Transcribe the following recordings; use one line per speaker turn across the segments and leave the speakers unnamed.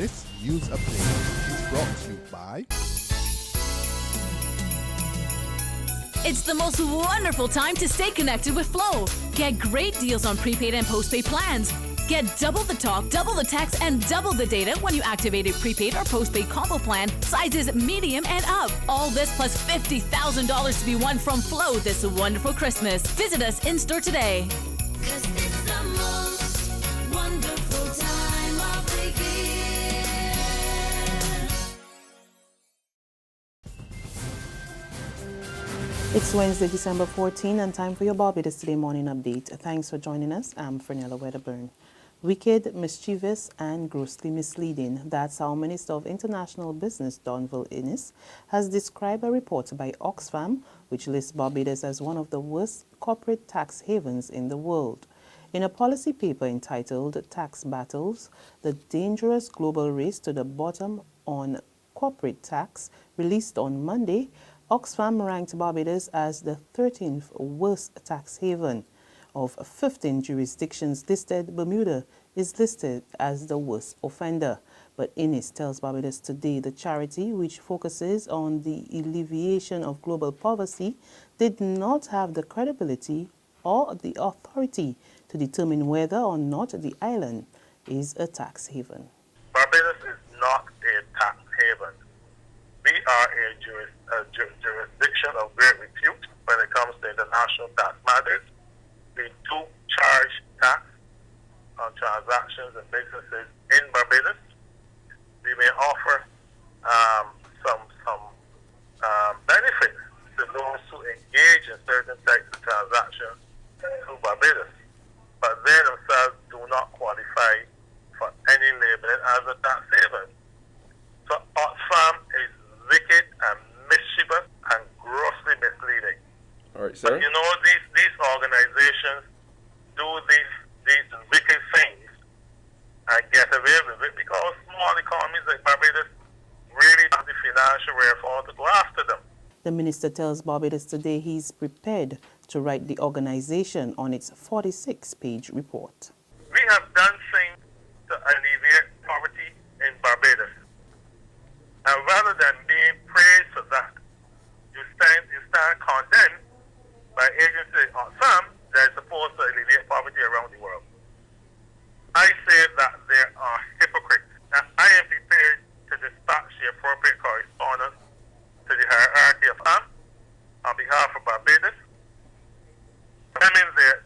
This news update is brought to you by...
It's the most wonderful time to stay connected with Flow. Get great deals on prepaid and postpaid plans. Get double the talk, double the text, and double the data when you activate a prepaid or postpaid combo plan, sizes medium and up. All this plus $50,000 to be won from Flow this wonderful Christmas. Visit us in-store today.
'Cause it's the most wonderful time of the year.
It's Wednesday, December 14, and time for your Barbados Today morning update. Thanks for joining us. I'm Fernella Wedderburn. Wicked, mischievous, and grossly misleading. That's how Minister of International Business Donville Innes has described a report by Oxfam, which lists Barbados as one of the worst corporate tax havens in the world. In a policy paper entitled Tax Battles, the Dangerous Global Race to the Bottom on Corporate Tax, released on Monday, Oxfam ranked Barbados as the 13th worst tax haven. Of 15 jurisdictions listed, Bermuda is listed as the worst offender. But Innes tells Barbados Today the charity, which focuses on the alleviation of global poverty, did not have the credibility or the authority to determine whether or not the island is a tax haven.
Barbados is not a tax haven. We are a jurisdiction of great repute when it comes to international tax matters. We do charge tax on transactions and businesses in Barbados. We may offer some benefits to those who engage in certain types of transactions through Barbados, but they themselves do not qualify for any labeling as a tax haven. So Oxfam is wicked and mischievous and grossly misleading.
All right, sir.
But you know, these organizations do these wicked things and get away with it because small economies like Barbados really have the financial wherewithal to go after them.
The minister tells Barbados Today he's prepared to write the organization on its 46-page report.
We have done things to alleviate poverty in Barbados. And rather than being praised for that, you stand condemned by agencies like Oxfam that is supposed to alleviate poverty around the world. I say that there are hypocrites. And I am prepared to dispatch the appropriate correspondence to the hierarchy of Oxfam on behalf of Barbados, condemning their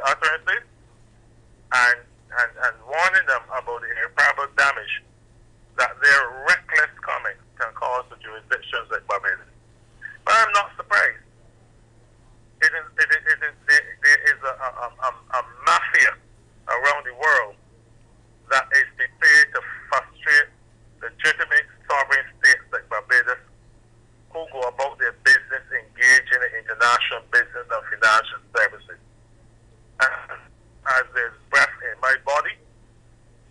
utterances and warning them about the irreparable damage that their reckless comments can cause to jurisdictions like Barbados. But I'm not surprised. There is a mafia around the world that is prepared to frustrate legitimate sovereign states like Barbados who go about their business engaging in international business and financial services. And as there's breath in my body,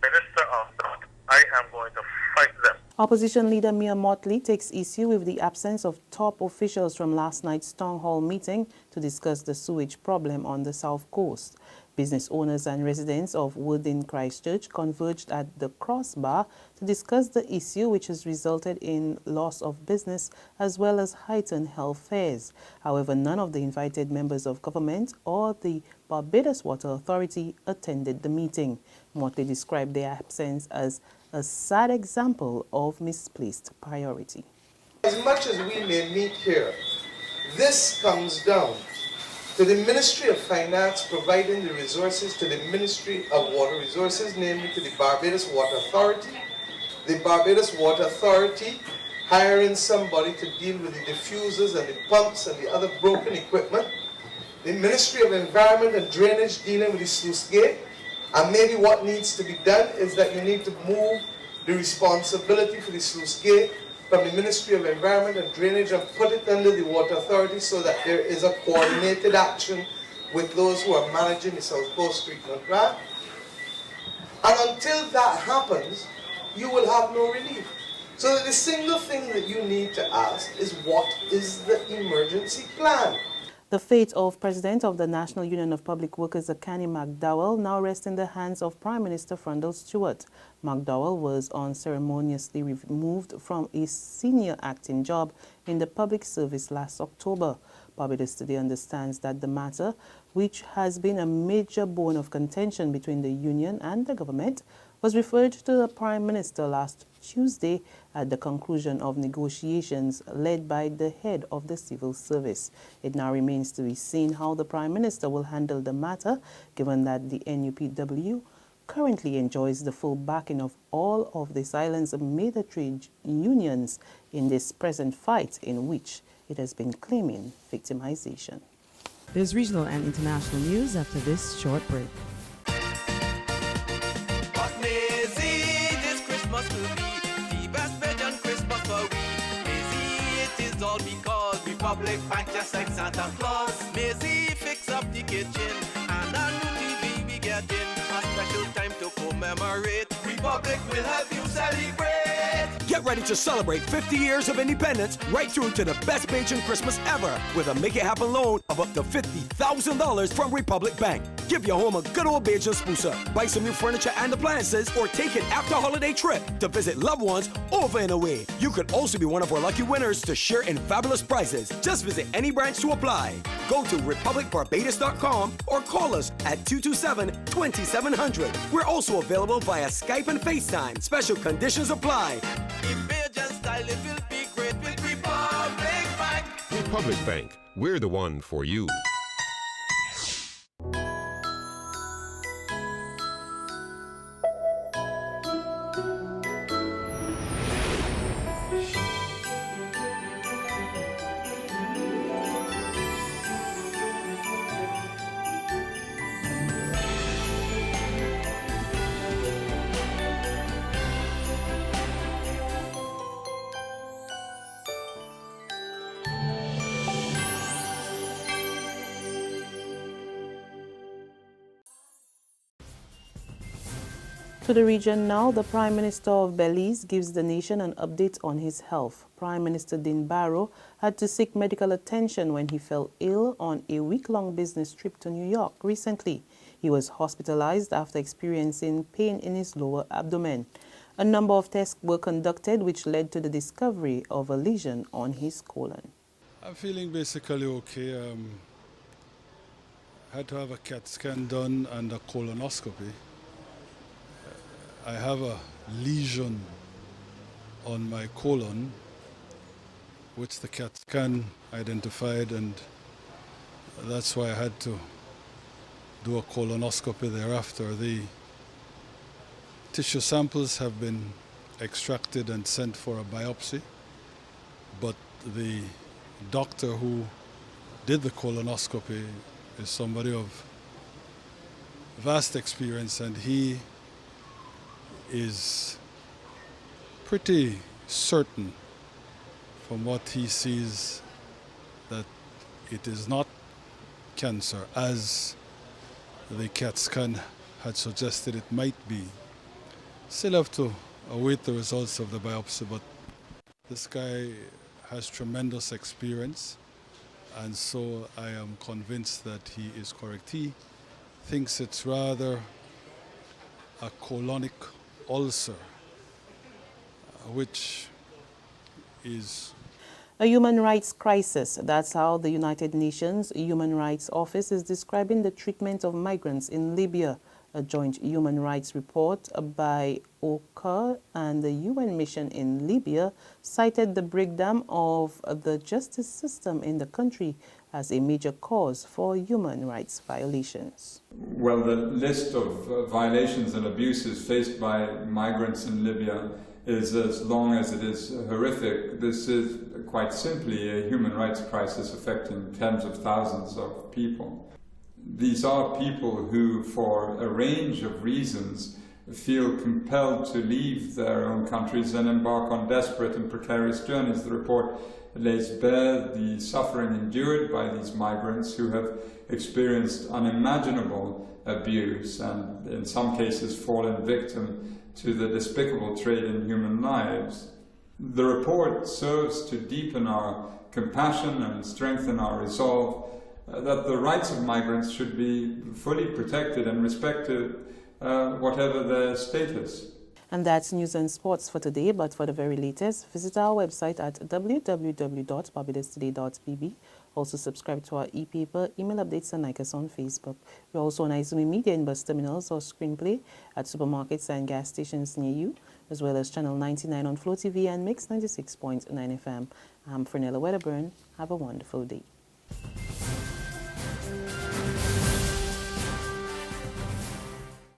Minister of Thought, I am going to fight them.
Opposition leader Mia Motley takes issue with the absence of top officials from last night's town hall meeting to discuss the sewage problem on the South Coast. Business owners and residents of Wood in Christchurch converged at the crossbar to discuss the issue, which has resulted in loss of business as well as heightened health fares. However, none of the invited members of government or the Barbados Water Authority attended the meeting. Motley described their absence as a sad example of misplaced priority.
As much as we may meet here, this comes down to the Ministry of Finance providing the resources to the Ministry of Water Resources, namely to the Barbados Water Authority. The Barbados Water Authority hiring somebody to deal with the diffusers and the pumps and the other broken equipment. The Ministry of Environment and Drainage dealing with the sluice gate. And maybe what needs to be done is that you need to move the responsibility for the sluice gate from the Ministry of Environment and Drainage and put it under the Water Authority so that there is a coordinated action with those who are managing the South Coast Treatment Plant. And until that happens, you will have no relief. So the single thing that you need to ask is, what is the emergency plan?
The fate of President of the National Union of Public Workers, Akani McDowell, now rests in the hands of Prime Minister Frondell Stewart. McDowell was unceremoniously removed from a senior acting job in the public service last October. Barbados Today understands that the matter, which has been a major bone of contention between the union and the government, was referred to the Prime Minister last Tuesday at the conclusion of negotiations led by the head of the civil service. It now remains to be seen how the Prime Minister will handle the matter, given that the NUPW currently enjoys the full backing of all of this island's major trade unions in this present fight in which it has been claiming victimization.
There's regional and international news after this short break.
This Christmas will be the best Belgian Christmas for we. Maisie, it is all because Republic Bank just like Santa Claus. Maisie fix up the kitchen and a new TV we get in. A special time to commemorate. Republic will help you celebrate.
Get ready to celebrate 50 years of independence right through to the best Bajan Christmas ever with a Make It Happen loan of up to $50,000 from Republic Bank. Give your home a good old Bajan spooser, buy some new furniture and appliances, or take an after-holiday trip to visit loved ones over and away. You could also be one of our lucky winners to share in fabulous prizes. Just visit any branch to apply. Go to republicbarbados.com or call us at 227-2700. We're also available via Skype and FaceTime. Special conditions apply.
In Bajan style, it will be great with Republic Bank.
Republic Bank, we're the one for you.
To the region now, the Prime Minister of Belize gives the nation an update on his health. Prime Minister Din Barrow had to seek medical attention when he fell ill on a week-long business trip to New York recently. He was hospitalized after experiencing pain in his lower abdomen. A number of tests were conducted which led to the discovery of a lesion on his colon.
I'm feeling basically okay. I had to have a CAT scan done and a colonoscopy. I have a lesion on my colon, which the CAT scan identified, and that's why I had to do a colonoscopy thereafter. The tissue samples have been extracted and sent for a biopsy, but the doctor who did the colonoscopy is somebody of vast experience, and he is pretty certain from what he sees that it is not cancer as the CAT scan had suggested it might be. Still have to await the results of the biopsy, but this guy has tremendous experience, and so I am convinced that he is correct. He thinks it's rather a colonic ulcer, which is
a human rights crisis. That's how the United Nations Human Rights Office is describing the treatment of migrants in Libya. A joint human rights report by OCHA and the UN mission in Libya cited the breakdown of the justice system in the country as a major cause for human rights violations.
Well, the list of violations and abuses faced by migrants in Libya is as long as it is horrific. This is quite simply a human rights crisis affecting tens of thousands of people. These are people who, for a range of reasons, feel compelled to leave their own countries and embark on desperate and precarious journeys. The report lays bare the suffering endured by these migrants who have experienced unimaginable abuse and in some cases fallen victim to the despicable trade in human lives. The report serves to deepen our compassion and strengthen our resolve that the rights of migrants should be fully protected and respected, whatever their status.
And that's news and sports for today, but for the very latest, visit our website at www.barbadostoday.bb. Also subscribe to our e-paper, email updates, and like us on Facebook. We're also on Izumi Media in bus terminals or screenplay at supermarkets and gas stations near you, as well as Channel 99 on Flow TV and Mix 96.9 FM. I'm Fernella Wedderburn. Have a wonderful day.